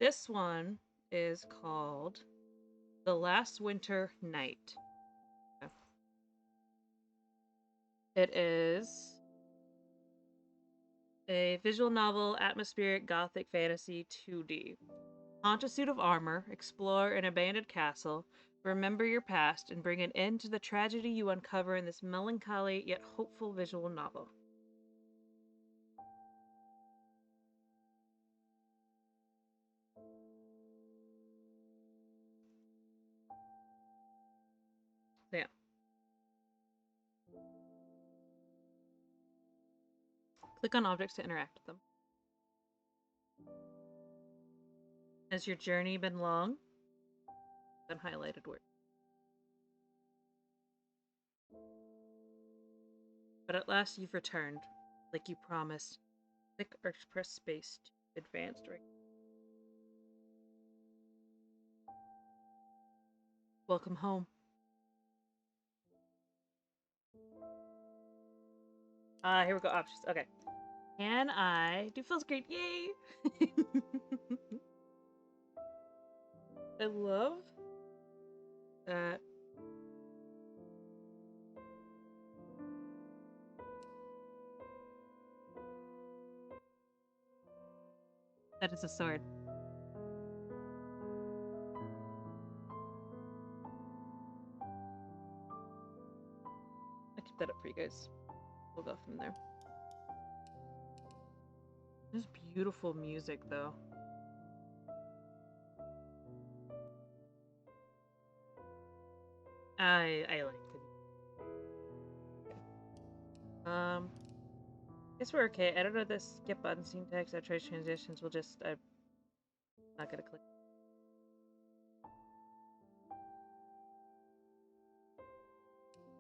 This one is called The Last Winter Night. It is a visual novel, atmospheric gothic fantasy 2D. Haunt a suit of armor, explore an abandoned castle, remember your past, and bring an end to the tragedy you uncover in this melancholy yet hopeful visual novel. Yeah. Click on objects to interact with them. Has your journey been long? Then highlighted word. But at last you've returned, like you promised. Click or press space to advance right. Welcome home. Here we go. Options. Okay. Can I do feels great? Yay! I love that. That is a sword. I keep that up for you guys. We'll go from there. There's beautiful music though. I like the guess we're okay. I don't know the skip button scene text, trace transitions. We'll just I'm not gonna click.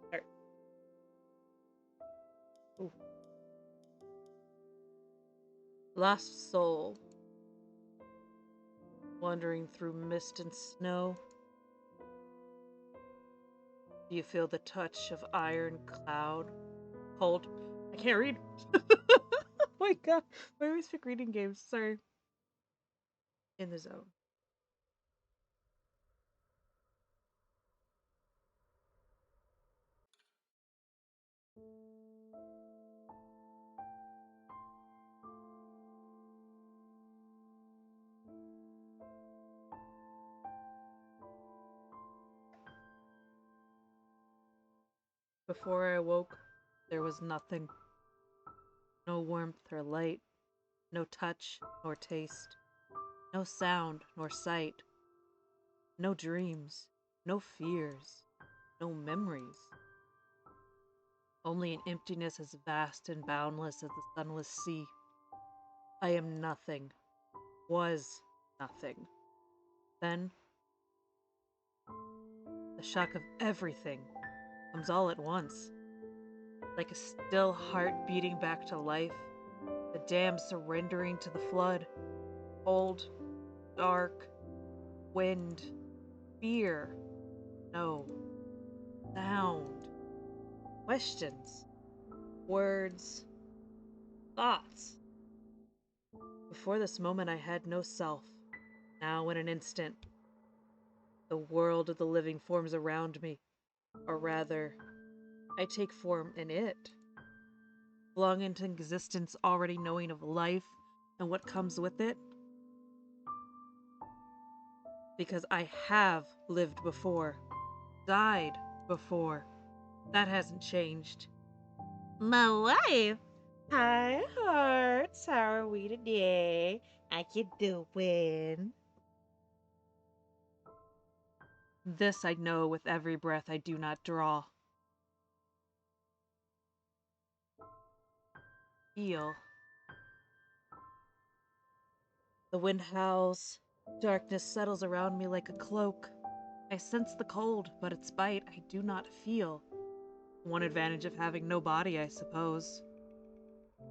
Alright. Ooh. Lost soul. Wandering through mist and snow. Do you feel the touch of iron cloud? Cold. I can't read. Oh my god. Why always pick reading games? Sorry. In the zone. Before I awoke, there was nothing. No warmth or light. No touch nor taste. No sound nor sight. No dreams. No fears. No memories. Only an emptiness as vast and boundless as the sunless sea. I am nothing. Was nothing. Then, the shock of everything comes all at once. Like a still heart beating back to life. The dam surrendering to the flood. Cold, dark, wind, fear, no, sound, questions, words, thoughts. Before this moment, I had no self. Now, in an instant, the world of the living forms around me, or rather, I take form in it. Flung into existence, already knowing of life and what comes with it. Because I have lived before, died before. That hasn't changed. My wife. Hi, hearts. How are we today? How you doing? This I know with every breath I do not draw. Feel. The wind howls. Darkness settles around me like a cloak. I sense the cold, but its bite I do not feel. One advantage of having no body, I suppose.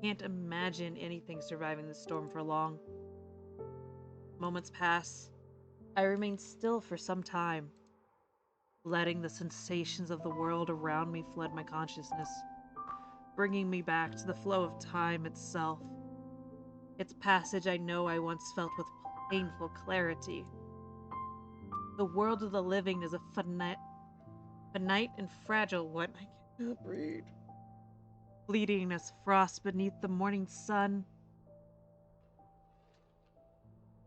Can't imagine anything surviving the storm for long. Moments pass. I remain still for some time, letting the sensations of the world around me flood my consciousness, bringing me back to the flow of time itself. Its passage I know I once felt with painful clarity. The world of the living is a finite and fragile one. I cannot breathe. Fleeting as frost beneath the morning sun.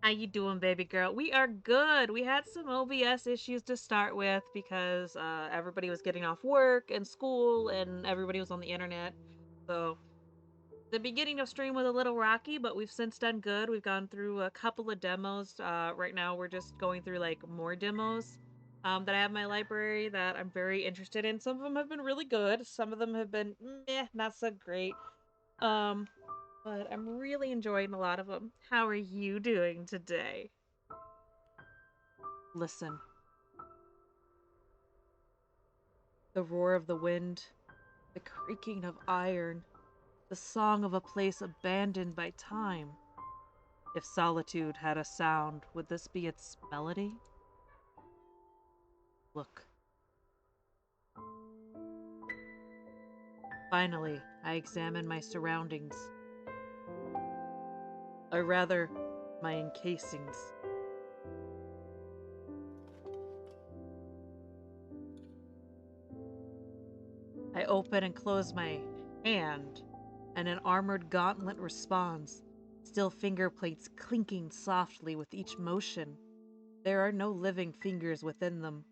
How you doing, baby girl? We are good. We had some OBS issues to start with because everybody was getting off work and school and everybody was on the internet. So the beginning of stream was a little rocky, but we've since done good. We've gone through a couple of demos. Right now we're just going through like more demos that I have in my library that I'm very interested in. Some of them have been really good. Some of them have been meh, not so great. But I'm really enjoying a lot of them. How are you doing today? Listen. The roar of the wind, the creaking of iron, the song of a place abandoned by time. If solitude had a sound, would this be its melody? Look. Finally, I examine my surroundings. Or rather, my encasings. I open and close my hand, and an armored gauntlet responds, steel finger plates clinking softly with each motion. There are no living fingers within them,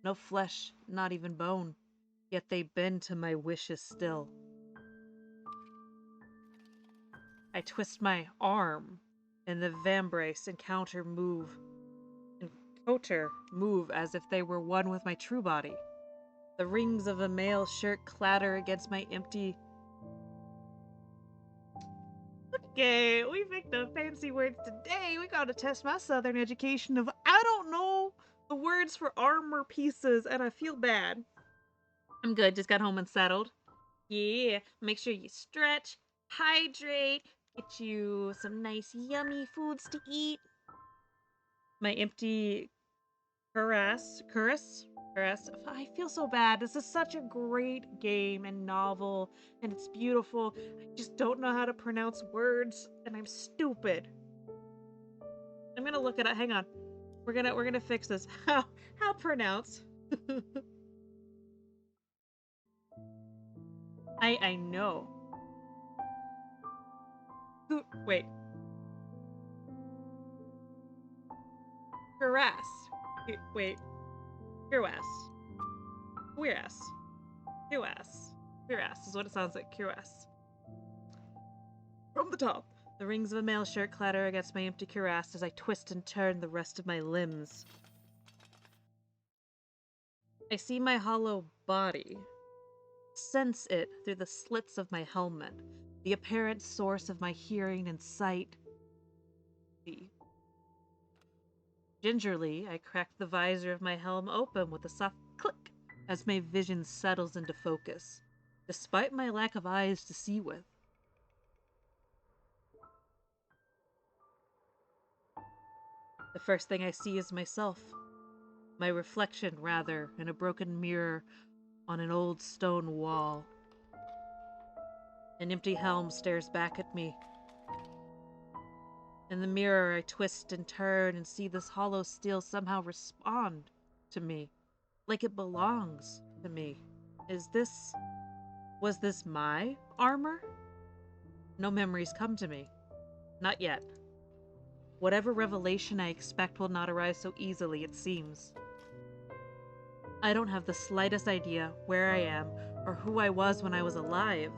no flesh, not even bone, yet they bend to my wishes still. I twist my arm, and the vambrace and counter move as if they were one with my true body. The rings of a male shirt clatter against my empty. Okay, we picked up fancy words today. We gotta test my southern education of I don't know the words for armor pieces, and I feel bad. I'm good, just got home and settled. Yeah, make sure you stretch, hydrate, get you some nice yummy foods to eat. My empty cuirass. I feel so bad. This is such a great game and novel, and it's beautiful. I just don't know how to pronounce words, and I'm stupid. I'm gonna look it up. Hang on. We're gonna fix this. How pronounce? I know. Wait. Cuirass. Wait. Cuirass. Cuirass. Cuirass. Cuirass is what it sounds like. Cuirass. From the top. The rings of a male shirt clatter against my empty cuirass as I twist and turn the rest of my limbs. I see my hollow body. Sense it through the slits of my helmet, the apparent source of my hearing and sight. Gingerly, I crack the visor of my helm open with a soft click as my vision settles into focus, despite my lack of eyes to see with. The first thing I see is myself. My reflection, rather, in a broken mirror on an old stone wall. An empty helm stares back at me. In the mirror, I twist and turn and see this hollow steel somehow respond to me, like it belongs to me. Was this my armor? No memories come to me. Not yet. Whatever revelation I expect will not arise so easily, it seems. I don't have the slightest idea where I am or who I was when I was alive.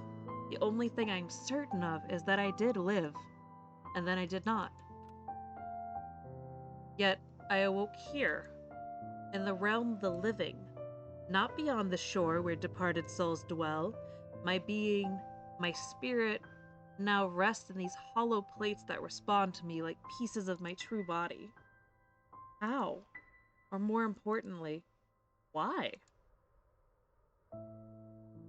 The only thing I'm certain of is that I did live, and then I did not. Yet, I awoke here, in the realm of the living, not beyond the shore where departed souls dwell. My being, my spirit, now rest in these hollow plates that respond to me like pieces of my true body. How? Or more importantly, why?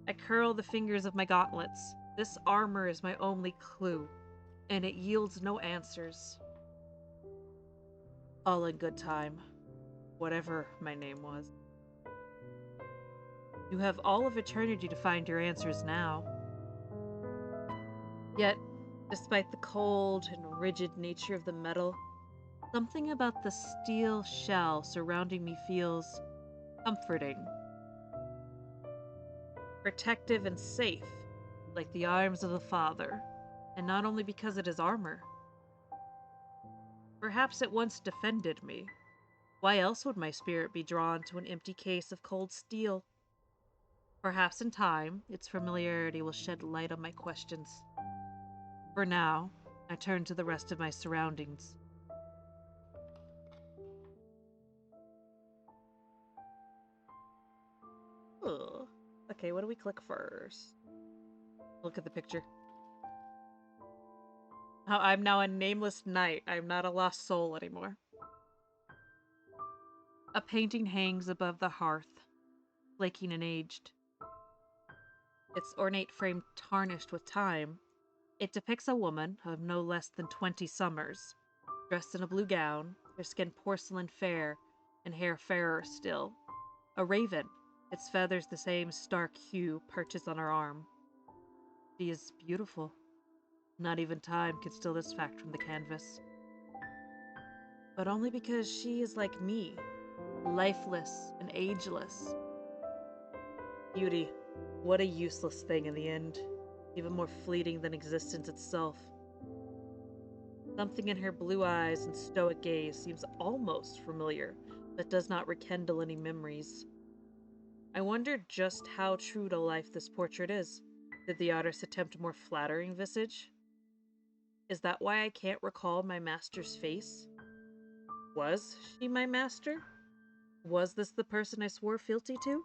I curl the fingers of my gauntlets. This armor is my only clue, and it yields no answers. All in good time, whatever my name was. You have all of eternity to find your answers now. Yet, despite the cold and rigid nature of the metal, Something about the steel shell surrounding me feels comforting, protective, and safe, like the arms of a father, and not only because it is armor. Perhaps it once defended me. Why else would my spirit be drawn to an empty case of cold steel? Perhaps in time, its familiarity will shed light on my questions. For now, I turn to the rest of my surroundings. Ugh. Okay, what do we click first? Look at the picture. I'm now a nameless knight. I'm not a lost soul anymore. A painting hangs above the hearth, flaking and aged. Its ornate frame tarnished with time. It depicts a woman of no less than 20 summers, dressed in a blue gown, her skin porcelain fair, and hair fairer still. A raven, its feathers the same stark hue, perches on her arm. She is beautiful. Not even time can steal this fact from the canvas. But only because she is like me, lifeless and ageless. Beauty, what a useless thing in the end, even more fleeting than existence itself. Something in her blue eyes and stoic gaze seems almost familiar, but does not rekindle any memories. I wonder just how true to life this portrait is. Did the artist attempt a more flattering visage? Is that why I can't recall my master's face? Was she my master? Was this the person I swore fealty to?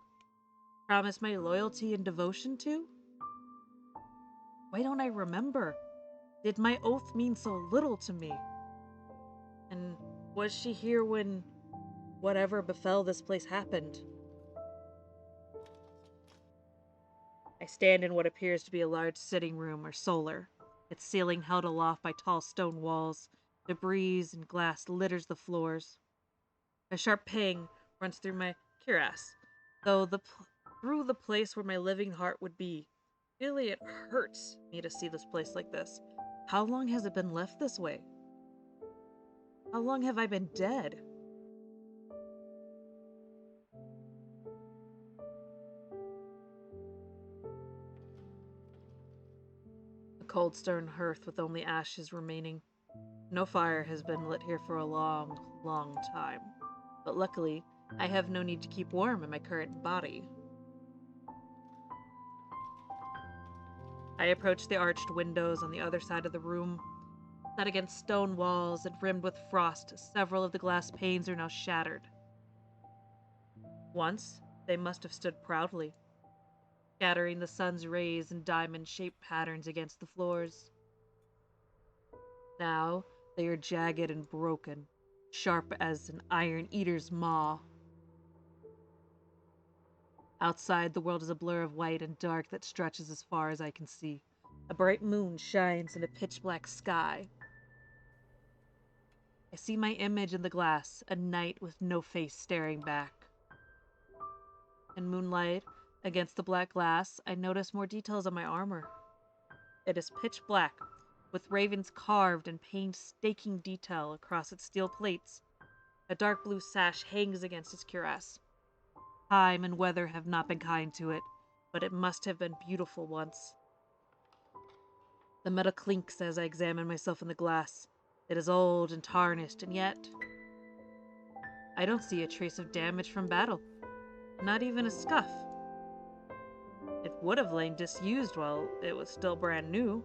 Promised my loyalty and devotion to? Why don't I remember? Did my oath mean so little to me? And was she here when whatever befell this place happened? I stand in what appears to be a large sitting room or solar, its ceiling held aloft by tall stone walls. Debris and glass litters the floors. A sharp pang runs through my cuirass, though through the place where my living heart would be. Really, it hurts me to see this place like this. How long has it been left this way? How long have I been dead? A cold stone hearth with only ashes remaining. No fire has been lit here for a long, long time. But luckily, I have no need to keep warm in my current body. I approach the arched windows on the other side of the room. Set against stone walls and rimmed with frost, several of the glass panes are now shattered. Once, they must have stood proudly, scattering the sun's rays in diamond-shaped patterns against the floors. Now, they are jagged and broken, sharp as an iron eater's maw. Outside, the world is a blur of white and dark that stretches as far as I can see. A bright moon shines in a pitch-black sky. I see my image in the glass, a knight with no face staring back. In moonlight, against the black glass, I notice more details on my armor. It is pitch black, with ravens carved in painstaking detail across its steel plates. A dark blue sash hangs against its cuirass. Time and weather have not been kind to it, but it must have been beautiful once. The metal clinks as I examine myself in the glass. It is old and tarnished, and yet I don't see a trace of damage from battle. Not even a scuff. It would have lain disused while it was still brand new.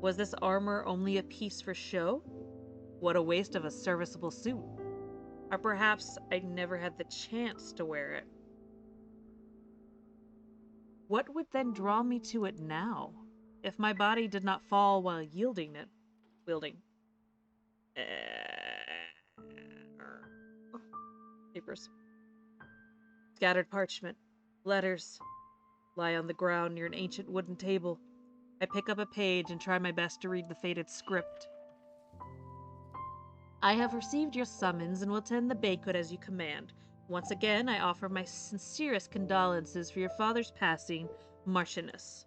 Was this armor only a piece for show? What a waste of a serviceable suit. Or perhaps I never had the chance to wear it. What would then draw me to it now, if my body did not fall while wielding? Papers. Scattered parchment. Letters. Lie on the ground near an ancient wooden table. I pick up a page and try my best to read the faded script. I have received your summons and will attend the banquet as you command. Once again, I offer my sincerest condolences for your father's passing, Marchioness.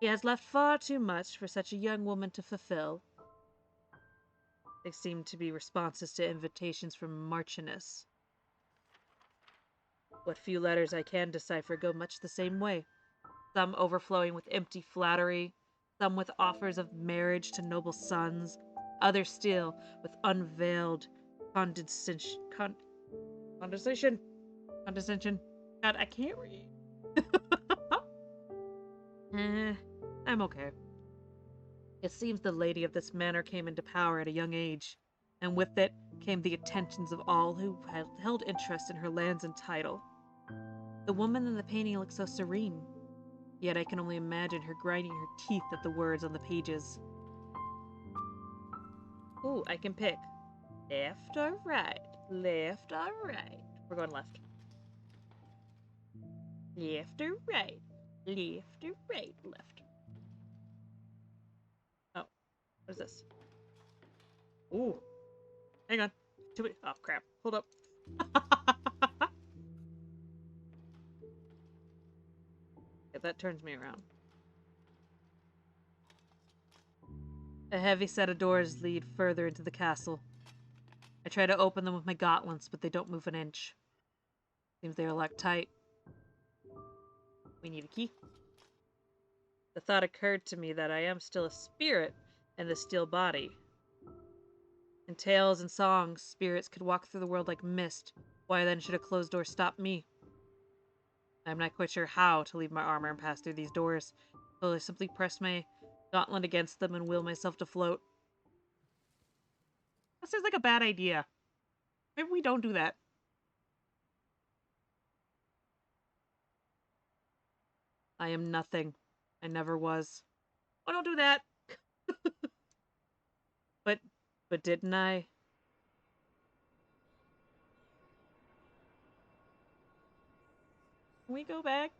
He has left far too much for such a young woman to fulfill. They seem to be responses to invitations from Marchioness. What few letters I can decipher go much the same way, some overflowing with empty flattery, some with offers of marriage to noble sons, others still with unveiled condescension. Condescension? Condescension? God, I can't read. I'm okay. It seems the lady of this manor came into power at a young age, and with it came the attentions of all who had held interest in her lands and title. The woman in the painting looks so serene, yet I can only imagine her grinding her teeth at the words on the pages. Ooh, I can pick left or right, left or right. We're going left. Left or right, left or right, left. Oh, what is this? Ooh, hang on. Too many. Oh, crap. Hold up. Yeah, that turns me around. A heavy set of doors lead further into the castle. I try to open them with my gauntlets, but they don't move an inch. Seems they are locked tight. We need a key. The thought occurred to me that I am still a spirit in this steel body. In tales and songs, spirits could walk through the world like mist. Why then should a closed door stop me? I'm not quite sure how to leave my armor and pass through these doors, so I simply press my gauntlet against them and will myself to float. That sounds like a bad idea. Maybe we don't do that. I am nothing. I never was. Oh, don't do that. But didn't I? Can we go back?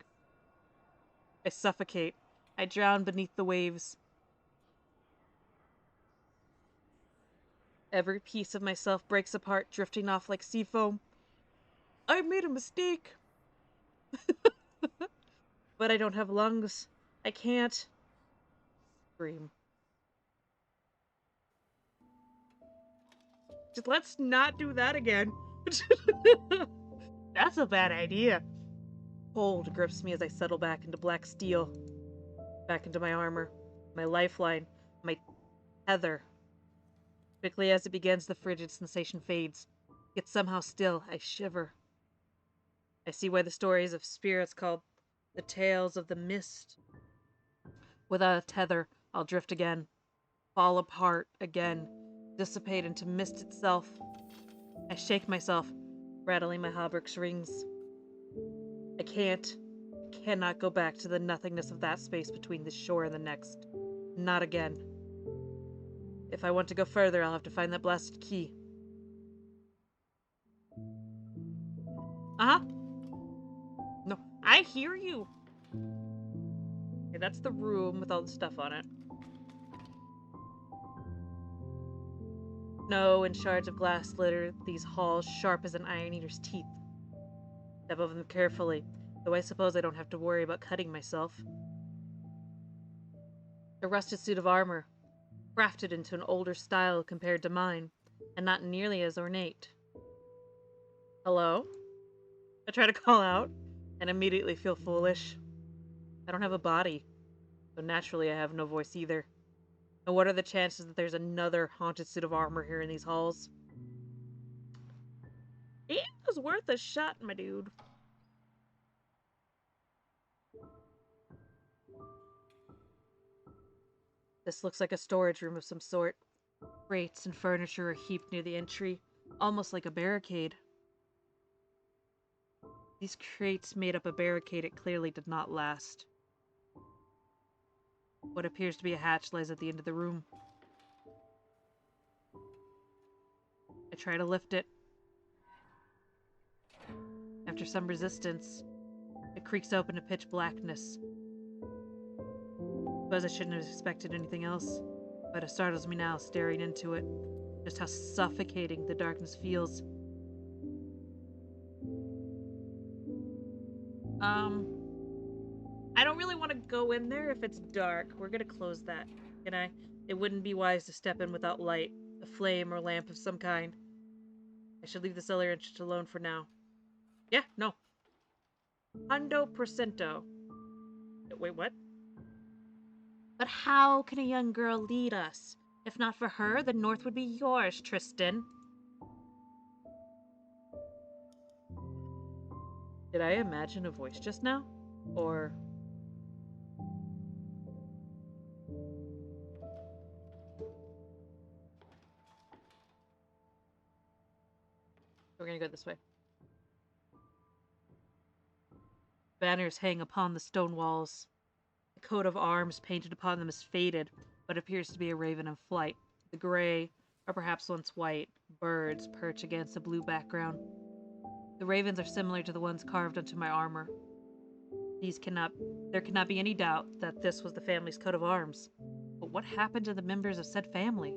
I suffocate. I drown beneath the waves. Every piece of myself breaks apart, drifting off like sea foam. I made a mistake. But I don't have lungs. I can't scream. Just let's not do that again. That's a bad idea. Cold grips me as I settle back into black steel. Back into my armor. My lifeline. My tether. Quickly as it begins, the frigid sensation fades. Yet somehow still, I shiver. I see why the stories of spirits called the tales of the mist. Without a tether, I'll drift again. Fall apart again. Dissipate into mist itself. I shake myself, rattling my hauberk's rings. I cannot go back to the nothingness of that space between this shore and the next. Not again. If I want to go further, I'll have to find that blasted key. Uh-huh. No, I hear you. Okay, that's the room with all the stuff on it. Snow and shards of glass litter these halls sharp as an iron eater's teeth. Step over them carefully, though I suppose I don't have to worry about cutting myself. A rusted suit of armor, crafted into an older style compared to mine, and not nearly as ornate. Hello? I try to call out, and immediately feel foolish. I don't have a body, so naturally I have no voice either. And what are the chances that there's another haunted suit of armor here in these halls? It was worth a shot, my dude. This looks like a storage room of some sort. Crates and furniture are heaped near the entry, almost like a barricade. These crates made up a barricade it clearly did not last. What appears to be a hatch lies at the end of the room. I try to lift it. After some resistance, it creaks open to pitch blackness. Suppose I shouldn't have expected anything else, but it startles me now staring into it, just how suffocating the darkness feels. I don't really want to go in there if it's dark. We're gonna close that, can I? It wouldn't be wise to step in without light. A flame or lamp of some kind. I should leave the cellar entrance alone for now. Yeah, no. 100%. Wait, what? But how can a young girl lead us? If not for her, the North would be yours, Tristan. Did I imagine a voice just now? Or... We're gonna go this way. Banners hang upon the stone walls. The coat of arms painted upon them is faded, but appears to be a raven in flight. The gray, or perhaps once white, birds perch against a blue background. The ravens are similar to the ones carved onto my armor. There cannot be any doubt that this was the family's coat of arms. But what happened to the members of said family?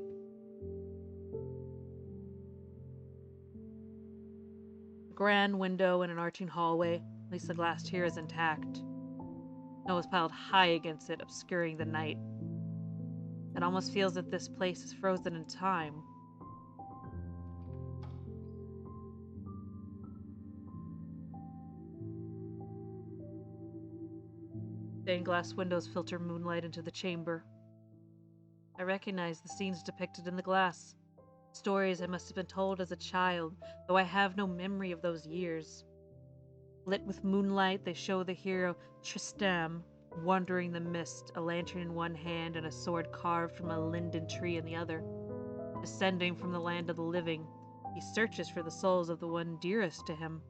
A grand window in an arching hallway, at least the glass here is intact. Snow is piled high against it, obscuring the night. It almost feels that this place is frozen in time. Stained glass windows filter moonlight into the chamber. I recognize the scenes depicted in the glass. Stories I must have been told as a child, though I have no memory of those years. Lit with moonlight, they show the hero Tristan wandering the mist, a lantern in one hand and a sword carved from a linden tree in the other. Descending from the land of the living, he searches for the souls of the one dearest to him.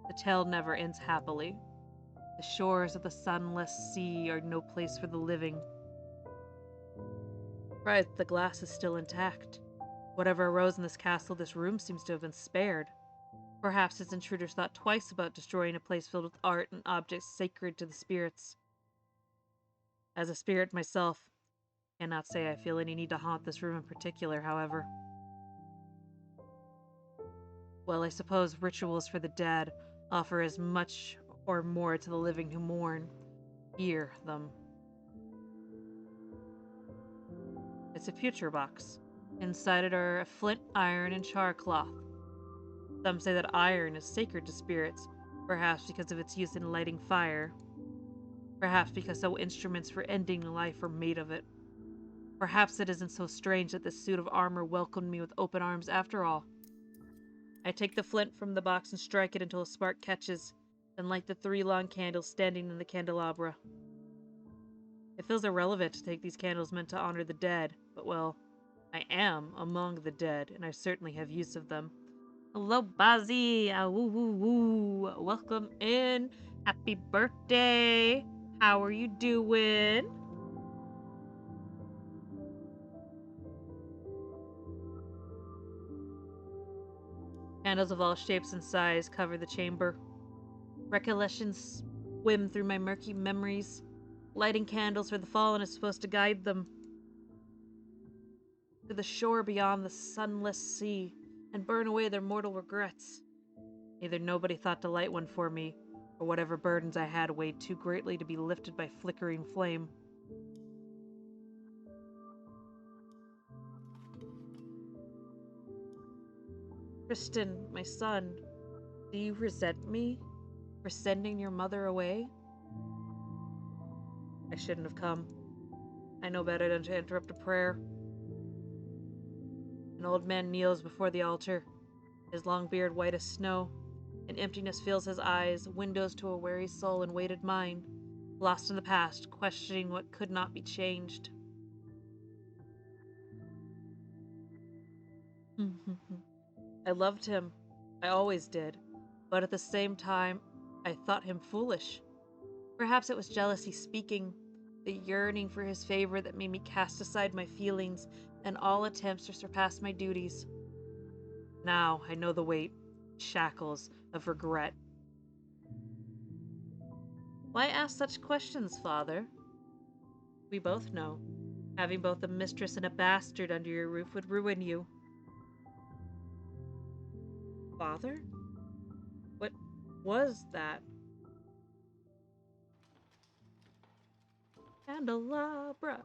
The tale never ends happily. The shores of the sunless sea are no place for the living. Right, the glass is still intact. Whatever arose in this castle, this room seems to have been spared. Perhaps its intruders thought twice about destroying a place filled with art and objects sacred to the spirits. As a spirit myself, I cannot say I feel any need to haunt this room in particular, however. Well, I suppose rituals for the dead offer as much or more to the living who mourn. Hear them. It's a future box. Inside it are a flint, iron, and char cloth. Some say that iron is sacred to spirits, perhaps because of its use in lighting fire. Perhaps because so instruments for ending life are made of it. Perhaps it isn't so strange that this suit of armor welcomed me with open arms after all. I take the flint from the box and strike it until a spark catches, then light the 3 long candles standing in the candelabra. It feels irrelevant to take these candles meant to honor the dead, but well, I am among the dead, and I certainly have use of them. Hello, Bazzy! Woo woo woo! Welcome in! Happy birthday! How are you doing? Candles of all shapes and size cover the chamber. Recollections swim through my murky memories. Lighting candles for the fallen is supposed to guide them to the shore beyond the sunless sea and burn away their mortal regrets. Either nobody thought to light one for me, or whatever burdens I had weighed too greatly to be lifted by flickering flame. Tristan, my son, do you resent me for sending your mother away? I shouldn't have come. I know better than to interrupt a prayer. An old man kneels before the altar, his long beard white as snow. An emptiness fills his eyes, windows to a weary soul and weighted mind, lost in the past, questioning what could not be changed. I loved him. I always did. But at the same time, I thought him foolish. Perhaps it was jealousy speaking, the yearning for his favor that made me cast aside my feelings and all attempts to surpass my duties. Now I know the weight, shackles of regret. Why ask such questions, father? We both know. Having both a mistress and a bastard under your roof would ruin you. Father? What was that? Candelabra.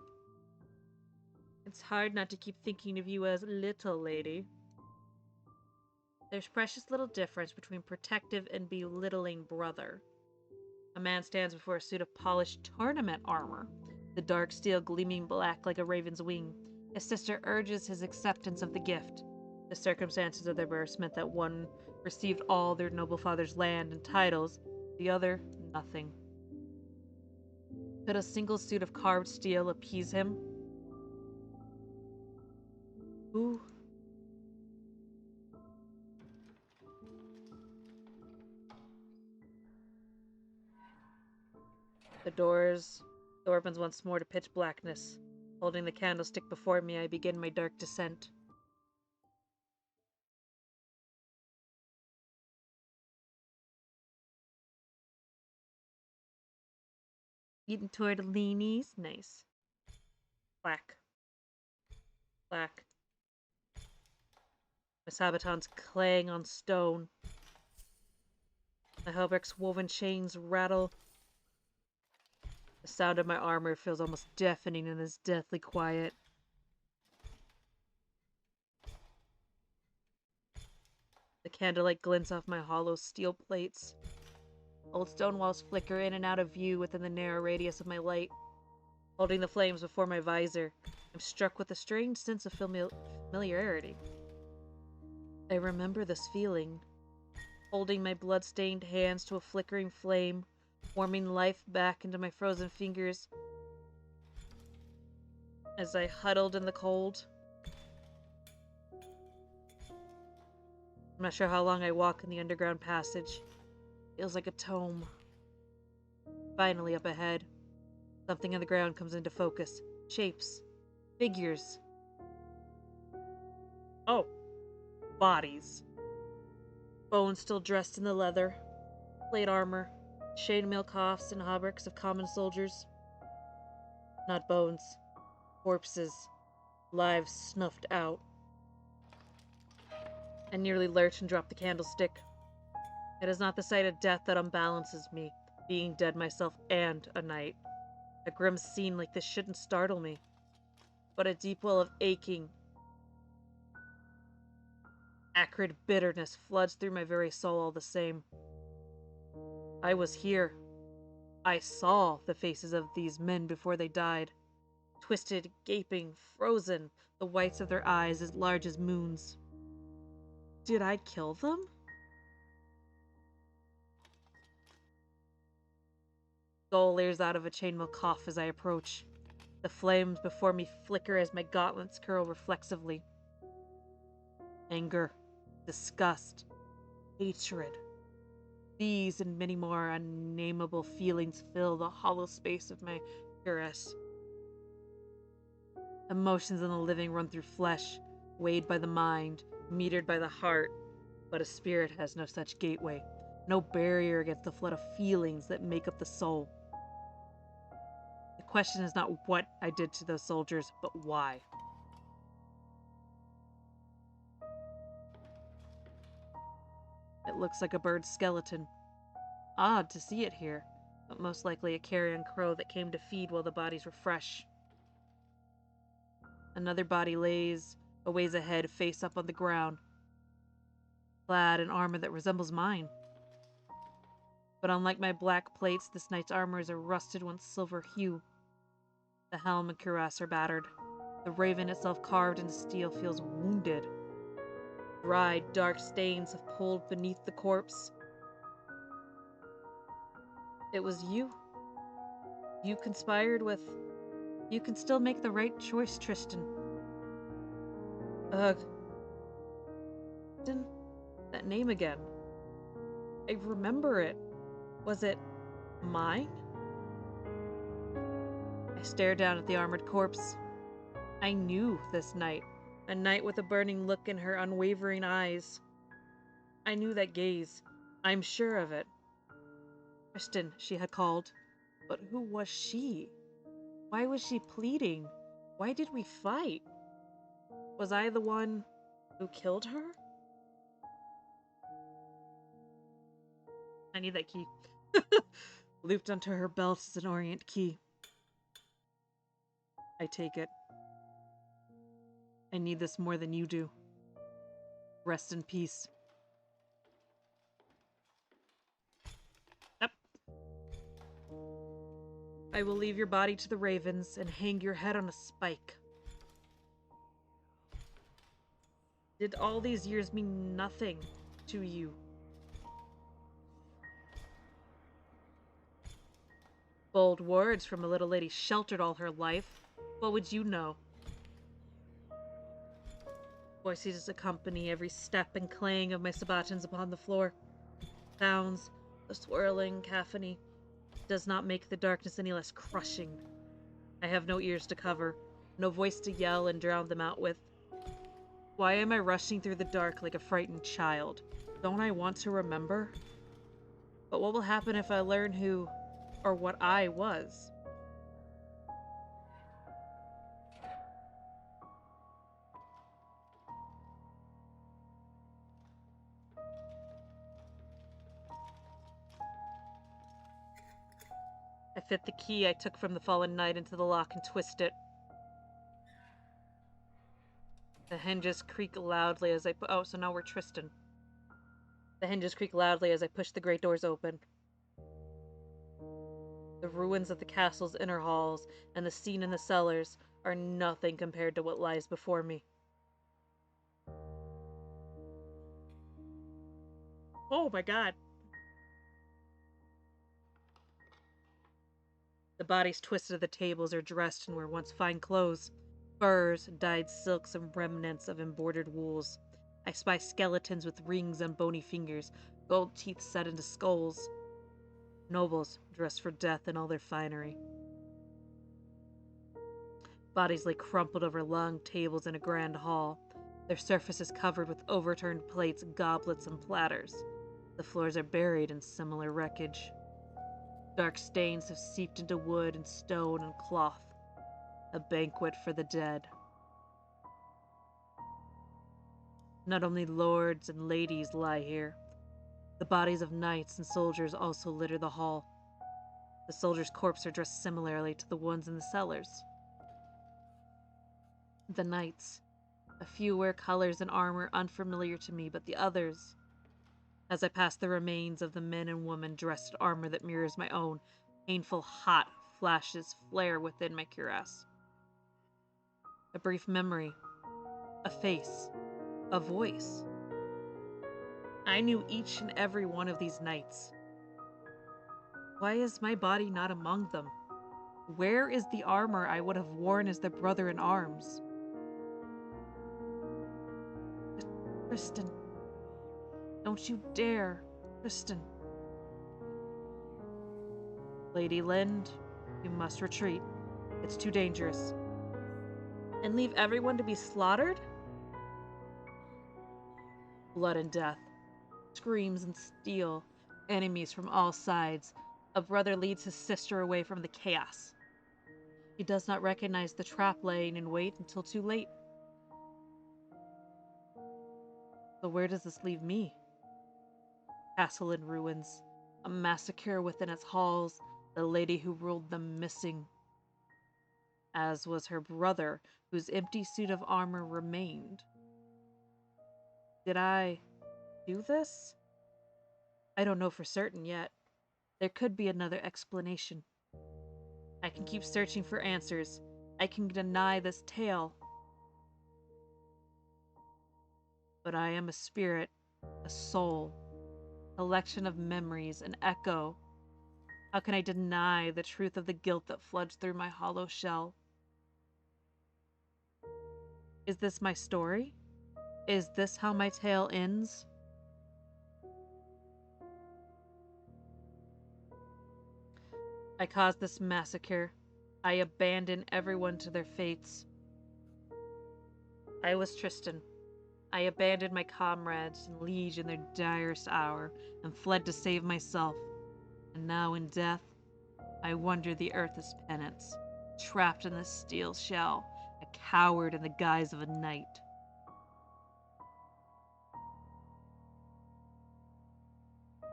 It's hard not to keep thinking of you as little lady. There's precious little difference between protective and belittling brother. A man stands before a suit of polished tournament armor, the dark steel gleaming black like a raven's wing. His sister urges his acceptance of the gift. The circumstances of their births meant that one received all their noble father's land and titles, the other nothing. Could a single suit of carved steel appease him? Who? The door opens once more to pitch blackness. Holding the candlestick before me, I begin my dark descent. Eating tortellinis? Nice. Black. Black. My sabatons clang on stone. My hauberk's woven chains rattle. The sound of my armor feels almost deafening in this deathly quiet. The candlelight glints off my hollow steel plates. Old stone walls flicker in and out of view within the narrow radius of my light. Holding the flames before my visor, I'm struck with a strange sense of familiarity. I remember this feeling, holding my blood-stained hands to a flickering flame, warming life back into my frozen fingers. As I huddled in the cold, I'm not sure how long I walk in the underground passage. Feels like a tome. Finally, up ahead, something on the ground comes into focus. Shapes. Figures. Oh. Bodies. Bones still dressed in the leather. Plate armor. Chainmail coffs and hauberks of common soldiers. Not bones. Corpses. Lives snuffed out. I nearly lurch and drop the candlestick. It is not the sight of death that unbalances me, being dead myself and a knight. A grim scene like this shouldn't startle me, but a deep well of aching, acrid bitterness floods through my very soul all the same. I was here. I saw the faces of these men before they died. Twisted, gaping, frozen, the whites of their eyes as large as moons. Did I kill them? Soul leers out of a chainmail cough as I approach. The flames before me flicker as my gauntlets curl reflexively. Anger, disgust, hatred. These and many more unnameable feelings fill the hollow space of my cuirass. Emotions in the living run through flesh, weighed by the mind, metered by the heart, but a spirit has no such gateway, no barrier against the flood of feelings that make up the soul. The question is not what I did to those soldiers, but why. It looks like a bird's skeleton. Odd to see it here, but most likely a carrion crow that came to feed while the bodies were fresh. Another body lays a ways ahead, face up on the ground, clad in armor that resembles mine. But unlike my black plates, this knight's armor is a rusted once silver hue. The helm and cuirass are battered. The raven itself carved into steel feels wounded. Dried, dark stains have pulled beneath the corpse. It was you. You conspired with... You can still make the right choice, Tristan. Ugh. Tristan? That name again. I remember it. Was it mine? I stared down at the armored corpse. I knew this knight. A knight with a burning look in her unwavering eyes. I knew that gaze. I'm sure of it. Tristan, she had called. But who was she? Why was she pleading? Why did we fight? Was I the one who killed her? I need that key. Looped onto her belt is an orient key. I take it. I need this more than you do. Rest in peace. Yep. I will leave your body to the ravens and hang your head on a spike. Did all these years mean nothing to you? Bold words from a little lady sheltered all her life. What would you know? Voices accompany every step and clang of my sabatons upon the floor. Sounds, the swirling cacophony, does not make the darkness any less crushing. I have no ears to cover, no voice to yell and drown them out with. Why am I rushing through the dark like a frightened child? Don't I want to remember? But what will happen if I learn who or what I was? I fit the key I took from the fallen knight into the lock and twist it. The hinges creak loudly as I oh, so now we're Tristan. The hinges creak loudly as I push the great doors open. The ruins of the castle's inner halls and the scene in the cellars are nothing compared to what lies before me. Oh my god. The bodies twisted at the tables are dressed in were once fine clothes. Furs, dyed silks, and remnants of embroidered wools. I spy skeletons with rings on bony fingers, gold teeth set into skulls. Nobles dressed for death in all their finery. Bodies lay crumpled over long tables in a grand hall, their surfaces covered with overturned plates, goblets, and platters. The floors are buried in similar wreckage. Dark stains have seeped into wood and stone and cloth. A banquet for the dead. Not only lords and ladies lie here. The bodies of knights and soldiers also litter the hall. The soldiers' corpses are dressed similarly to the ones in the cellars. The knights. A few wear colors and armor unfamiliar to me, but the others. As I pass the remains of the men and women dressed in armor that mirrors my own, painful hot flashes flare within my cuirass. A brief memory. A face. A voice. I knew each and every one of these knights. Why is my body not among them? Where is the armor I would have worn as their brother in arms? Tristan. Don't you dare, Tristan. Lady Lind, you must retreat. It's too dangerous. And leave everyone to be slaughtered? Blood and death. Screams and steel. Enemies from all sides. A brother leads his sister away from the chaos. He does not recognize the trap laying in wait until too late. So where does this leave me? Castle in ruins. A massacre within its halls. The lady who ruled them missing. As was her brother, whose empty suit of armor remained. Did I do this? I don't know for certain yet. There could be another explanation. I can keep searching for answers. I can deny this tale. But I am a spirit, a soul, a collection of memories, an echo. How can I deny the truth of the guilt that floods through my hollow shell? Is this my story? Is this how my tale ends? I caused this massacre. I abandoned everyone to their fates. I was Tristan. I abandoned my comrades and liege in their direst hour and fled to save myself. And now in death, I wander the earth as penance, trapped in this steel shell, a coward in the guise of a knight.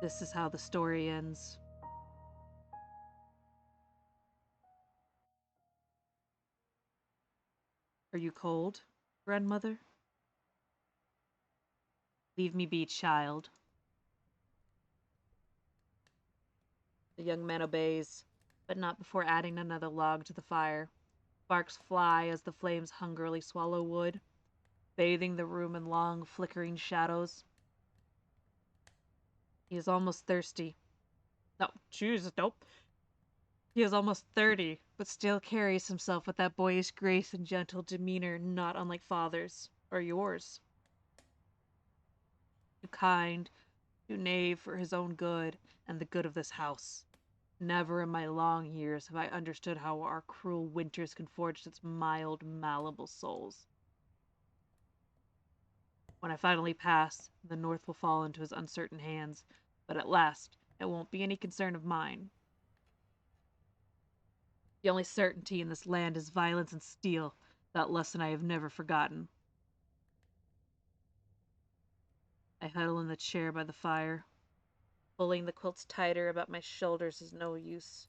This is how the story ends. Are you cold? grandmother? Leave me be, child. The young man obeys, but not before adding another log to the fire. Sparks fly as the flames hungrily swallow wood, bathing the room in long, flickering shadows. He is almost thirsty. No, Jesus, nope. He is almost 30, but still carries himself with that boyish grace and gentle demeanor not unlike father's, or yours. Too kind, too knave for his own good and the good of this house. Never in my long years have I understood how our cruel winters can forge such mild, malleable souls. When I finally pass, the North will fall into his uncertain hands, but at last it won't be any concern of mine. The only certainty in this land is violence and steel. That lesson I have never forgotten. I huddle in the chair by the fire. Pulling the quilts tighter about my shoulders is no use.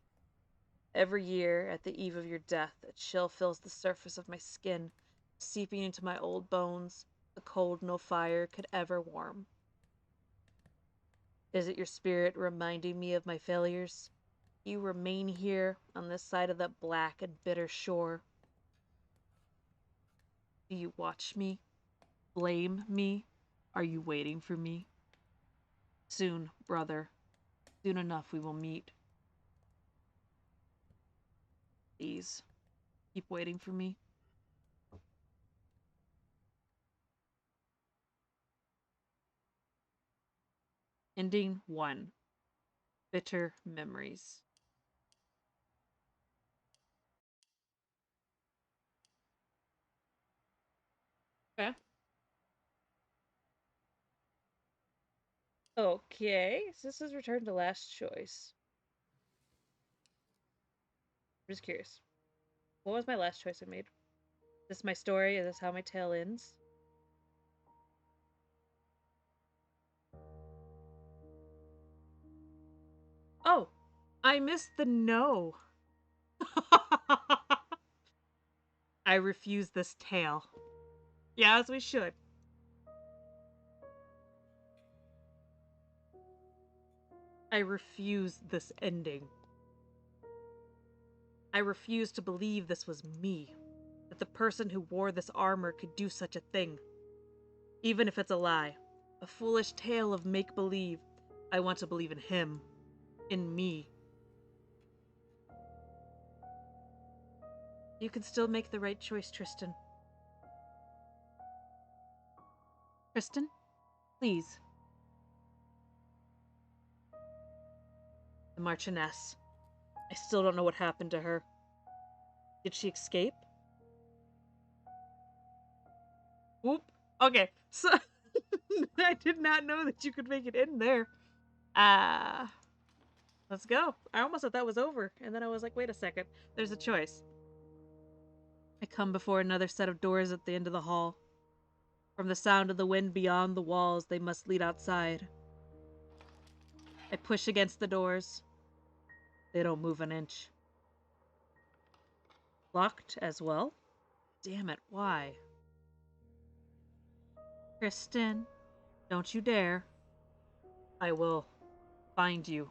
Every year, at the eve of your death, a chill fills the surface of my skin, seeping into my old bones, the cold no fire could ever warm. Is it your spirit reminding me of my failures? You remain here, on this side of that black and bitter shore. Do you watch me? Blame me? Are you waiting for me? Soon, brother. Soon enough we will meet. Please, keep waiting for me. Ending 1. Bitter Memories. Okay. Okay, so this is Return to Last Choice. I'm just curious. What was my last choice I made? Is this my story? Is this how my tale ends? Oh, I missed the no. I refuse this tale. Yeah, as we should. I refuse this ending. I refuse to believe this was me. That the person who wore this armor could do such a thing. Even if it's a lie. A foolish tale of make believe. I want to believe in him. In me. You can still make the right choice, Tristan. Tristan? Please. The Marchioness. I still don't know what happened to her. Did she escape? Oop. Okay, so I did not know that you could make it in there. Let's go. I almost thought that was over, and then I was like, wait a second. There's a choice. I come before another set of doors at the end of the hall. From the sound of the wind beyond the walls, they must lead outside. I push against the doors. They don't move an inch. Locked as well? Damn it, why? Kristen, don't you dare. I will find you.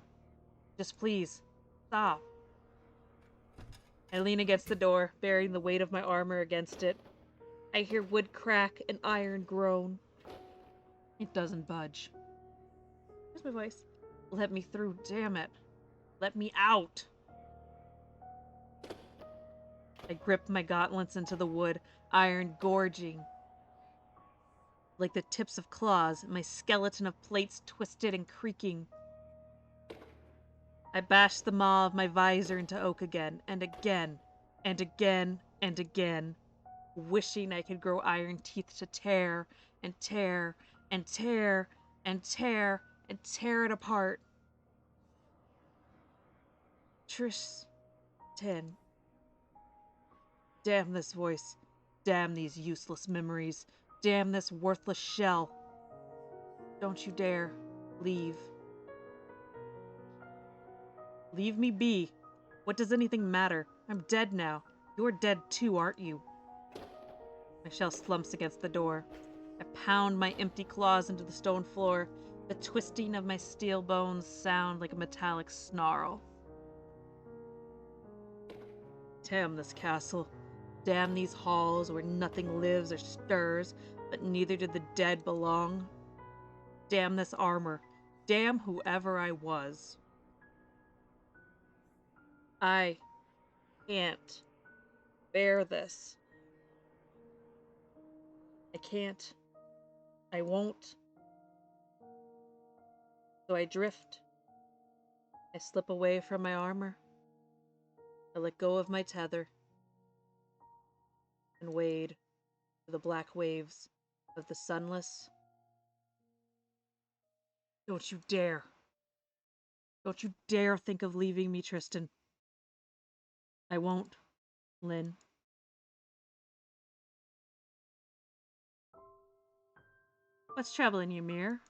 Just please, stop. I lean against the door, bearing the weight of my armor against it. I hear wood crack and iron groan. It doesn't budge. Where's my voice? Let me through, damn it. Let me out. I grip my gauntlets into the wood, iron gorging. Like the tips of claws, my skeleton of plates twisted and creaking. I bash the maw of my visor into oak again, and again, and again, and again, wishing I could grow iron teeth to tear, and tear, and tear, and tear, and tear it apart. Tristan. Damn this voice. Damn these useless memories. Damn this worthless shell. Don't you dare. Leave. Leave me be. What does anything matter? I'm dead now. You're dead too, aren't you? My shell slumps against the door. I pound my empty claws into the stone floor. The twisting of my steel bones sound like a metallic snarl. Damn this castle. Damn these halls where nothing lives or stirs, but neither do the dead belong. Damn this armor. Damn whoever I was. I can't bear this. I can't. I won't. So I drift. I slip away from my armor. I let go of my tether and wade through the black waves of the sunless. Don't you dare. Don't you dare think of leaving me, Tristan. I won't, Lynn. What's troubling you, Mir?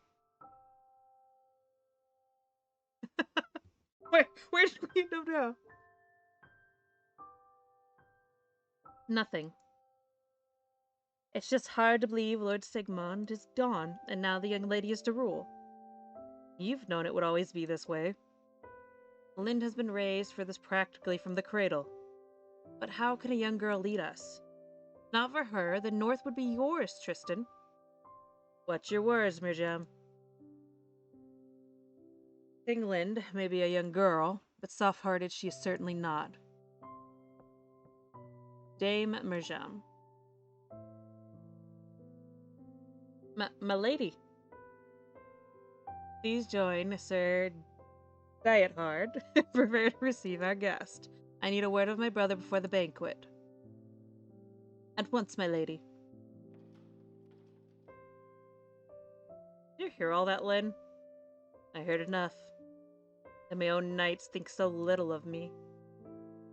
Where did we end up now? Nothing. It's just hard to believe Lord Sigmund is gone, and now the young lady is to rule. You've known it would always be this way. Lind has been raised for this practically from the cradle. But how can a young girl lead us? Not for her, the North would be yours, Tristan. Watch your words, Mirjam. King Lind may be a young girl, but soft-hearted she is certainly not. Dame Mirjam. My lady. Please join Sir Diethard. Prepare to receive our guest. I need a word of my brother before the banquet. At once, my lady. Did you hear all that, Lynn? I heard enough. And my own knights think so little of me.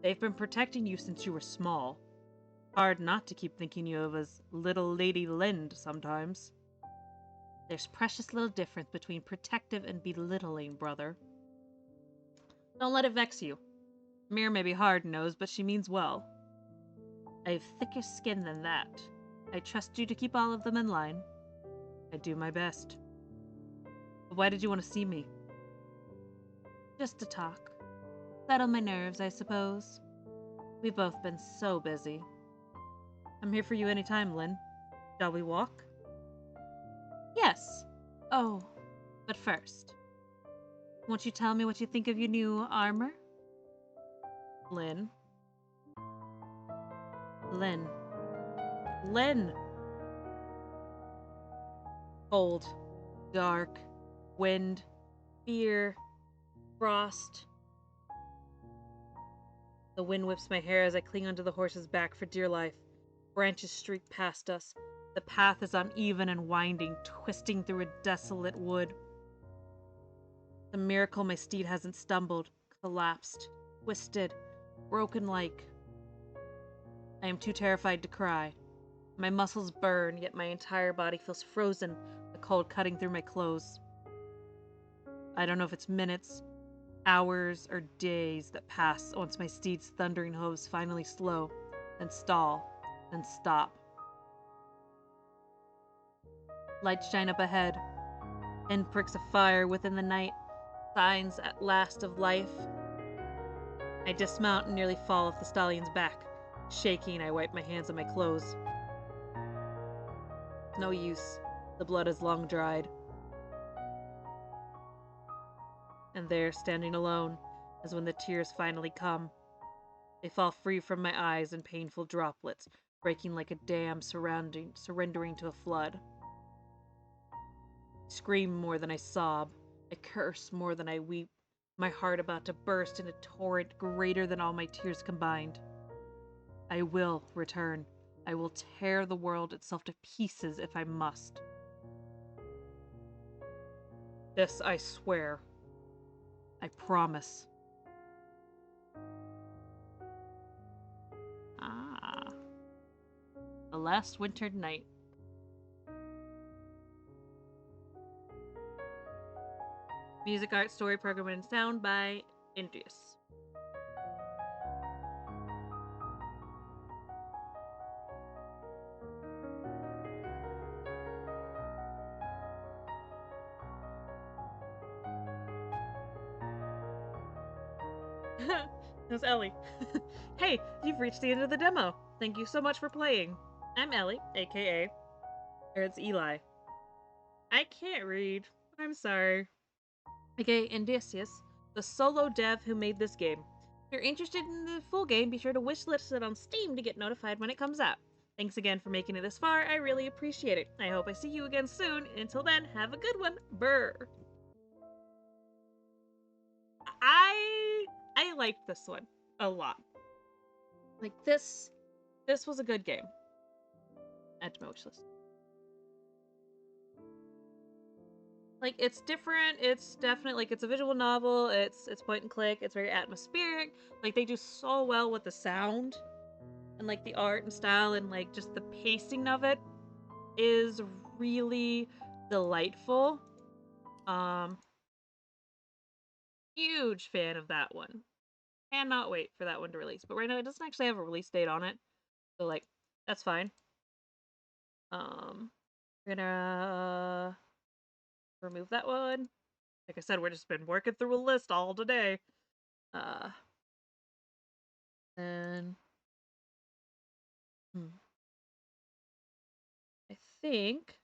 They've been protecting you since you were small. Hard not to keep thinking you of as little Lady Lind sometimes. There's precious little difference between protective and belittling, brother. Don't let it vex you. Mir may be hard-nosed, but she means well. I have thicker skin than that. I trust you to keep all of them in line. I do my best. But why did you want to see me? Just to talk. Settle my nerves, I suppose. We've both been so busy. I'm here for you anytime, Lynn. Shall we walk? Yes. Oh, but first, won't you tell me what you think of your new armor? Lynn. Lynn. Lynn! Cold. Dark. Wind. Fear. Frost. The wind whips my hair as I cling onto the horse's back for dear life. Branches streak past us. The path is uneven and winding, twisting through a desolate wood. It's a miracle my steed hasn't stumbled, collapsed, twisted, broken like. I am too terrified to cry. My muscles burn, yet my entire body feels frozen, the cold cutting through my clothes. I don't know if it's minutes, hours, or days that pass once my steed's thundering hooves finally slow, then stall, then stop. Lights shine up ahead. Pinpricks of fire within the night. Signs at last of life. I dismount and nearly fall off the stallion's back. Shaking, I wipe my hands on my clothes. No use. The blood is long dried. And there, standing alone, is when the tears finally come. They fall free from my eyes in painful droplets, breaking like a dam surrendering to a flood. I scream more than I sob. I curse more than I weep, my heart about to burst in a torrent greater than all my tears combined. I will return. I will tear the world itself to pieces if I must. This I swear. I promise. Ah. The Last Winter Night. Music, art, story, program, and sound by Indus. It's Ellie. Hey, you've reached the end of the demo. Thank you so much for playing. I'm Ellie, aka, or it's Eli. I can't read. I'm sorry. aka Indicius, the solo dev who made this game. If you're interested in the full game, be sure to wishlist it on Steam to get notified when it comes out. Thanks again for making it this far. I really appreciate it. I hope I see you again soon. Until then, have a good one. Brr. I liked this one a lot. Like this was a good game. Add to my wish list. Like it's different. It's definitely like it's a visual novel. It's point and click. It's very atmospheric. Like they do so well with the sound and like the art and style and like just the pacing of it is really delightful. Um Huge fan of that one. Cannot wait for that one to release. But right now it doesn't actually have a release date on it. So like that's fine. We're gonna remove that one. Like I said, we've just been working through a list all today. Uh and I think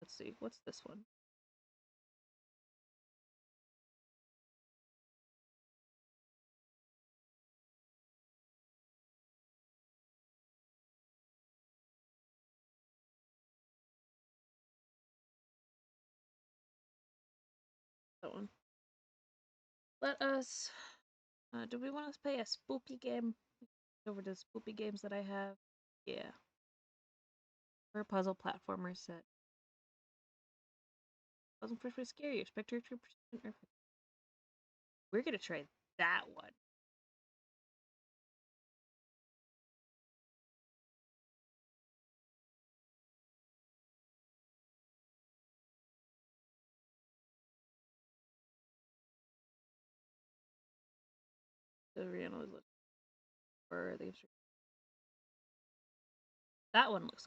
let's see, what's this one? That one. Let us do we want to play a spooky game? Over to the spooky games that I have. Yeah. Or a puzzle platformer set. Puzzle first would scare you. Expect her to We're gonna try that one. The Rihanna was for the that one looks